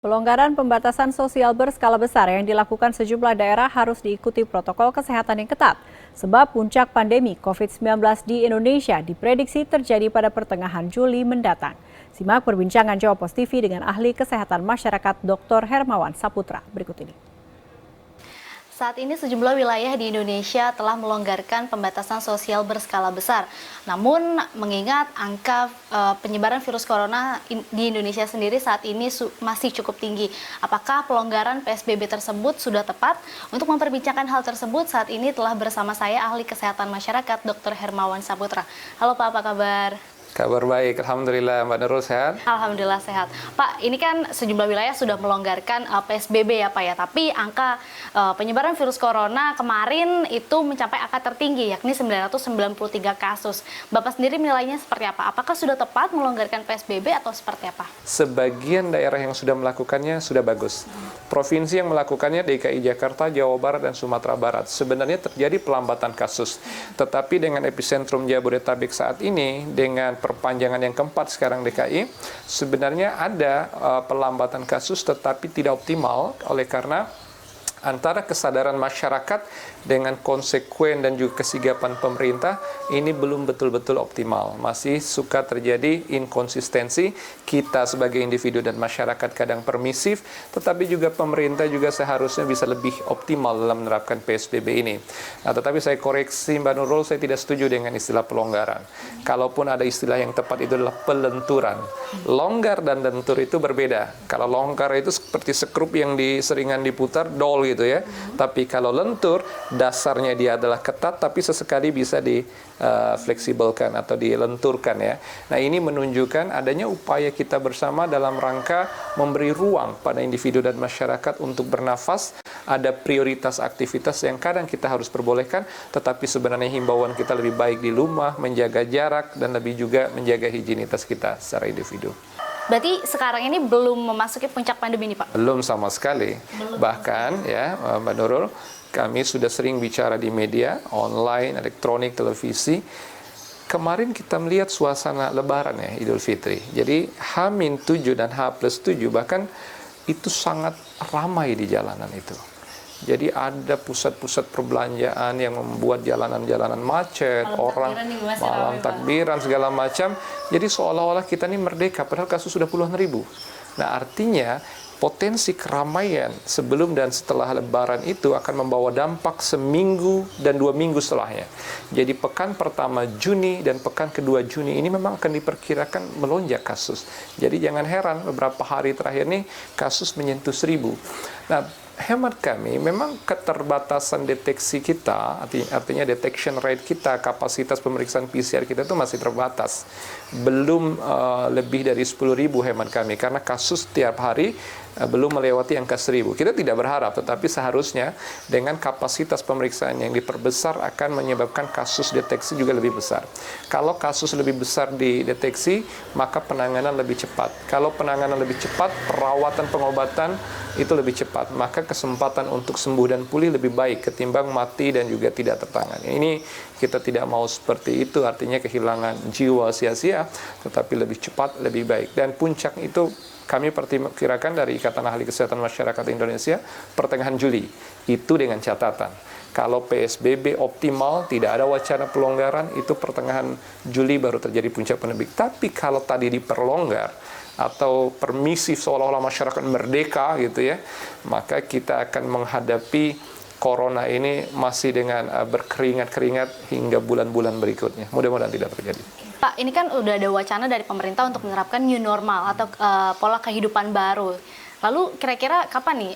Pelonggaran pembatasan sosial berskala besar yang dilakukan sejumlah daerah harus diikuti protokol kesehatan yang ketat. Sebab puncak pandemi COVID-19 di Indonesia diprediksi terjadi pada pertengahan Juli mendatang. Simak perbincangan Jawa Post TV dengan ahli kesehatan masyarakat Dr. Hermawan Saputra berikut ini. Saat ini sejumlah wilayah di Indonesia telah melonggarkan pembatasan sosial berskala besar. Namun mengingat angka penyebaran virus corona di Indonesia sendiri saat ini masih cukup tinggi. Apakah pelonggaran PSBB tersebut sudah tepat? Untuk memperbincangkan hal tersebut saat ini telah bersama saya ahli kesehatan masyarakat Dr. Hermawan Saputra. Halo Pak, apa kabar? Kabar baik, Alhamdulillah. Mbak Nurul sehat? Alhamdulillah sehat. Pak, ini kan sejumlah wilayah sudah melonggarkan PSBB ya Pak ya, tapi angka penyebaran virus corona kemarin itu mencapai angka tertinggi, yakni 993 kasus. Bapak sendiri menilainya seperti apa? Apakah sudah tepat melonggarkan PSBB atau seperti apa? Sebagian daerah yang sudah melakukannya sudah bagus. Provinsi yang melakukannya DKI Jakarta, Jawa Barat, dan Sumatera Barat. Sebenarnya terjadi pelambatan kasus. Tetapi dengan epicentrum Jabodetabek saat ini, dengan perpanjangan yang keempat sekarang DKI, sebenarnya ada pelambatan kasus tetapi tidak optimal oleh karena antara kesadaran masyarakat dengan konsekuen dan juga kesigapan pemerintah ini belum betul-betul optimal. Masih suka terjadi inkonsistensi, kita sebagai individu dan masyarakat kadang permisif, tetapi juga pemerintah juga seharusnya bisa lebih optimal dalam menerapkan PSBB ini. Nah, tetapi saya koreksi Mbak Nurul, saya tidak setuju dengan istilah pelonggaran. Kalaupun ada istilah yang tepat itu adalah pelenturan. Longgar dan lentur itu berbeda. Kalau longgar itu seperti sekrup yang seringan diputar, dol gitu ya. Tapi kalau lentur, dasarnya dia adalah ketat tapi sesekali bisa difleksibelkan atau dilenturkan ya. Nah, ini menunjukkan adanya upaya kita bersama dalam rangka memberi ruang pada individu dan masyarakat untuk bernafas. Ada prioritas aktivitas yang kadang kita harus perbolehkan, tetapi sebenarnya himbauan kita lebih baik di rumah, menjaga jarak dan lebih juga menjaga higienitas kita secara individu. Berarti sekarang ini belum memasuki puncak pandemi ini Pak? Belum sama sekali. Bahkan ya Mbak Nurul, kami sudah sering bicara di media, online, elektronik, televisi. Kemarin kita melihat suasana Lebaran ya, Idul Fitri. Jadi H-7 dan H+7 bahkan itu sangat ramai di jalanan itu. Jadi ada pusat-pusat perbelanjaan yang membuat jalanan-jalanan macet, orang malam takbiran segala macam. Jadi seolah-olah kita ini merdeka, padahal kasus sudah puluhan ribu. Nah, artinya potensi keramaian sebelum dan setelah Lebaran itu akan membawa dampak seminggu dan 2 minggu setelahnya. Jadi pekan pertama Juni dan pekan kedua Juni ini memang akan diperkirakan melonjak kasus. Jadi jangan heran beberapa hari terakhir ini kasus menyentuh 1000. Nah, hemat kami memang keterbatasan deteksi kita, artinya detection rate kita, kapasitas pemeriksaan PCR kita itu masih terbatas. Belum lebih dari 10.000 hemat kami, karena kasus tiap hari belum melewati angka 1000. Kita tidak berharap, tetapi seharusnya dengan kapasitas pemeriksaan yang diperbesar akan menyebabkan kasus deteksi juga lebih besar. Kalau kasus lebih besar dideteksi, maka penanganan lebih cepat. Kalau penanganan lebih cepat, perawatan pengobatan itu lebih cepat. Maka kesempatan untuk sembuh dan pulih lebih baik ketimbang mati dan juga tidak tertangani. Ini kita tidak mau seperti itu, artinya kehilangan jiwa sia-sia, tetapi lebih cepat, lebih baik. Dan puncak itu kami perkirakan dari Ikatan Ahli Kesehatan Masyarakat Indonesia pertengahan Juli. Itu dengan catatan, kalau PSBB optimal, tidak ada wacana pelonggaran, itu pertengahan Juli baru terjadi puncak pandemi. Tapi kalau tadi diperlonggar atau permisif seolah-olah masyarakat merdeka gitu ya, maka kita akan menghadapi corona ini masih dengan berkeringat-keringat hingga bulan-bulan berikutnya. Mudah-mudahan tidak terjadi. Pak, ini kan udah ada wacana dari pemerintah untuk menerapkan new normal atau pola kehidupan baru. Lalu kira-kira kapan nih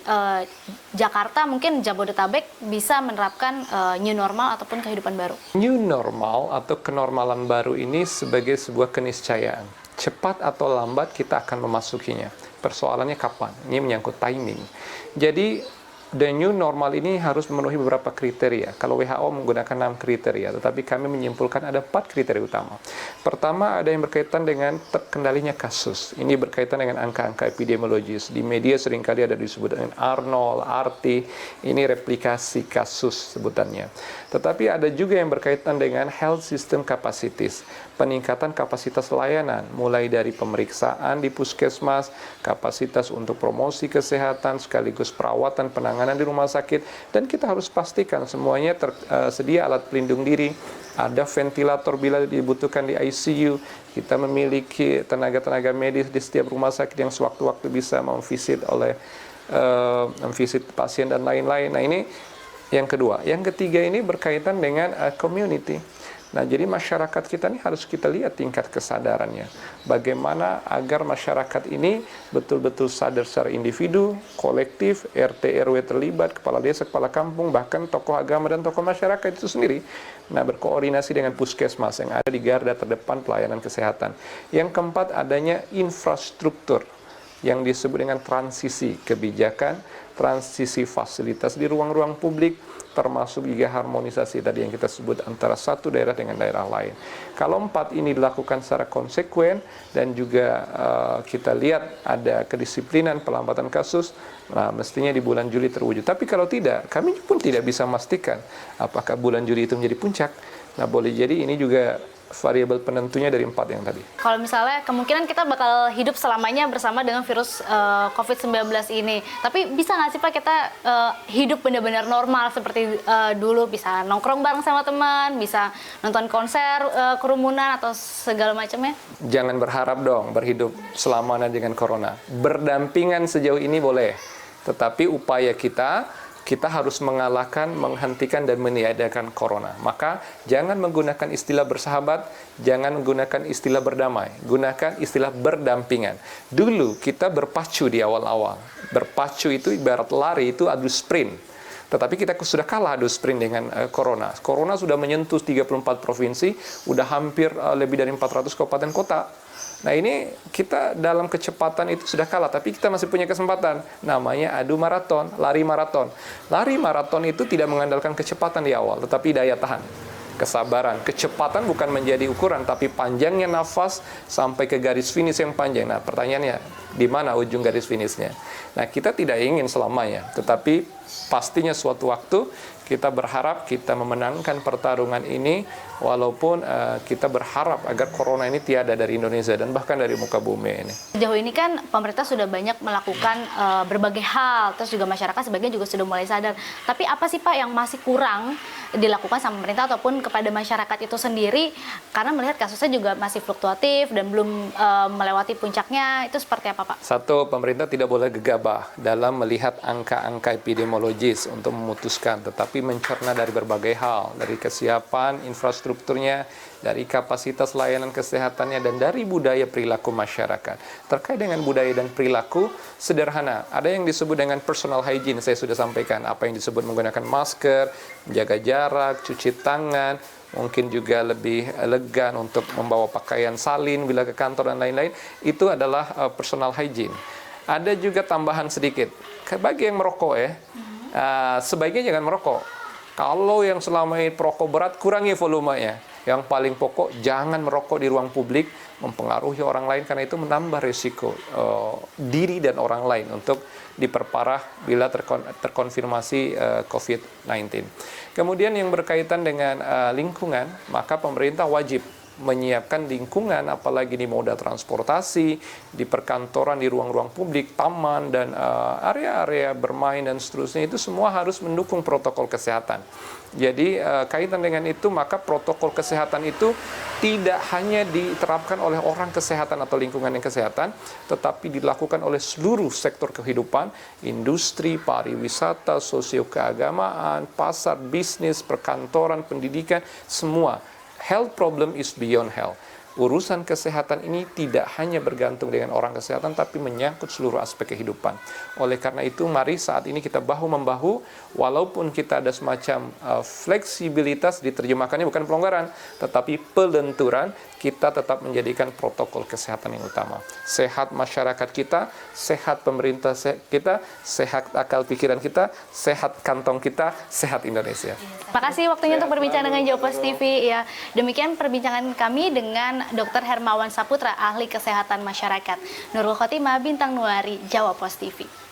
Jakarta, mungkin Jabodetabek bisa menerapkan new normal ataupun kehidupan baru? New normal atau kenormalan baru ini sebagai sebuah keniscayaan. Cepat atau lambat kita akan memasukinya. Persoalannya kapan? Ini menyangkut timing. Jadi the new normal ini harus memenuhi beberapa kriteria. Kalau WHO menggunakan 6 kriteria, tetapi kami menyimpulkan ada 4 kriteria utama. Pertama, ada yang berkaitan dengan terkendalinya kasus. Ini berkaitan dengan angka-angka epidemiologis. Di media seringkali ada disebut dengan R0, RT, ini replikasi kasus sebutannya. Tetapi ada juga yang berkaitan dengan health system capacities, peningkatan kapasitas layanan, mulai dari pemeriksaan di puskesmas, kapasitas untuk promosi kesehatan, sekaligus perawatan penanganan di rumah sakit, dan kita harus pastikan semuanya tersedia alat pelindung diri, ada ventilator bila dibutuhkan di ICU, kita memiliki tenaga-tenaga medis di setiap rumah sakit yang sewaktu-waktu bisa memvisit pasien dan lain-lain. Nah, ini yang kedua. Yang ketiga ini berkaitan dengan community. Nah, jadi masyarakat kita ini harus kita lihat tingkat kesadarannya. Bagaimana agar masyarakat ini betul-betul sadar secara individu, kolektif, RT, RW terlibat, kepala desa, kepala kampung, bahkan tokoh agama dan tokoh masyarakat itu sendiri. Nah, berkoordinasi dengan puskesmas yang ada di garda terdepan pelayanan kesehatan. Yang keempat, adanya infrastruktur yang disebut dengan transisi kebijakan, transisi fasilitas di ruang-ruang publik, termasuk juga harmonisasi tadi yang kita sebut antara satu daerah dengan daerah lain. Kalau 4 ini dilakukan secara konsekuen dan juga kita lihat ada kedisiplinan pelambatan kasus, nah mestinya di bulan Juli terwujud. Tapi kalau tidak, kami pun tidak bisa memastikan apakah bulan Juli itu menjadi puncak. Nah, boleh jadi ini juga variabel penentunya dari 4 yang tadi. Kalau misalnya kemungkinan kita bakal hidup selamanya bersama dengan virus COVID-19 ini. Tapi bisa nggak sih Pak kita hidup benar-benar normal seperti dulu? Bisa nongkrong bareng sama teman, bisa nonton konser, kerumunan atau segala macamnya? Jangan berharap dong berhidup selamanya dengan corona. Berdampingan sejauh ini boleh. Tetapi upaya kita harus mengalahkan, menghentikan, dan meniadakan corona. Maka jangan menggunakan istilah bersahabat, jangan menggunakan istilah berdamai, gunakan istilah berdampingan. Dulu kita berpacu di awal-awal. Berpacu itu ibarat lari, itu adu sprint. Tetapi kita sudah kalah adu sprint dengan corona. Corona sudah menyentuh 34 provinsi, sudah hampir lebih dari 400 kabupaten kota. Nah, ini kita dalam kecepatan itu sudah kalah, tapi kita masih punya kesempatan. Namanya adu maraton, lari maraton. Lari maraton itu tidak mengandalkan kecepatan di awal, tetapi daya tahan, kesabaran. Kecepatan bukan menjadi ukuran, tapi panjangnya nafas sampai ke garis finish yang panjang. Nah, pertanyaannya, di mana ujung garis finishnya? Nah, kita tidak ingin selamanya, tetapi pastinya suatu waktu kita berharap kita memenangkan pertarungan ini, walaupun kita berharap agar corona ini tiada dari Indonesia dan bahkan dari muka bumi ini. Sejauh ini kan pemerintah sudah banyak melakukan berbagai hal, terus juga masyarakat sebagian juga sudah mulai sadar. Tapi apa sih Pak yang masih kurang dilakukan sama pemerintah ataupun kepada masyarakat itu sendiri? Karena melihat kasusnya juga masih fluktuatif dan belum melewati puncaknya, itu seperti apa Pak? Satu, pemerintah tidak boleh gegabah dalam melihat angka-angka epidemiologis untuk memutuskan, tetapi mencerna dari berbagai hal, dari kesiapan infrastrukturnya, dari kapasitas layanan kesehatannya, dan dari budaya perilaku masyarakat. Terkait dengan budaya dan perilaku, sederhana. Ada yang disebut dengan personal hygiene, saya sudah sampaikan. Apa yang disebut menggunakan masker, menjaga jarak, cuci tangan, mungkin juga lebih elegan untuk membawa pakaian salin bila ke kantor dan lain-lain. Itu adalah personal hygiene. Ada juga tambahan sedikit. Bagi yang merokok sebaiknya jangan merokok. Kalau yang selama ini perokok berat, kurangi volumenya. Yang paling pokok, jangan merokok di ruang publik, mempengaruhi orang lain, karena itu menambah risiko diri dan orang lain untuk diperparah bila terkonfirmasi COVID-19. Kemudian yang berkaitan dengan lingkungan, maka pemerintah wajib menyiapkan lingkungan, apalagi di moda transportasi, di perkantoran, di ruang-ruang publik, taman, dan area-area bermain dan seterusnya, itu semua harus mendukung protokol kesehatan. Jadi kaitan dengan itu, maka protokol kesehatan itu tidak hanya diterapkan oleh orang kesehatan atau lingkungan yang kesehatan, tetapi dilakukan oleh seluruh sektor kehidupan, industri, pariwisata, sosio keagamaan, pasar, bisnis, perkantoran, pendidikan, semua. Health problem is beyond health. urusan kesehatan ini tidak hanya bergantung dengan orang kesehatan, tapi menyangkut seluruh aspek kehidupan. Oleh karena itu, mari saat ini kita bahu-membahu, walaupun kita ada semacam fleksibilitas, diterjemahkannya bukan pelonggaran, tetapi pelenturan, kita tetap menjadikan protokol kesehatan yang utama. Sehat masyarakat kita, sehat pemerintah kita, sehat akal pikiran kita, sehat kantong kita, sehat Indonesia. Terima kasih waktunya untuk berbincang dengan Jawapos TV. Ya, demikian perbincangan kami dengan Dr. Hermawan Saputra, ahli kesehatan masyarakat. Nurul Khotimah, Bintang Nuari, Jawapos TV.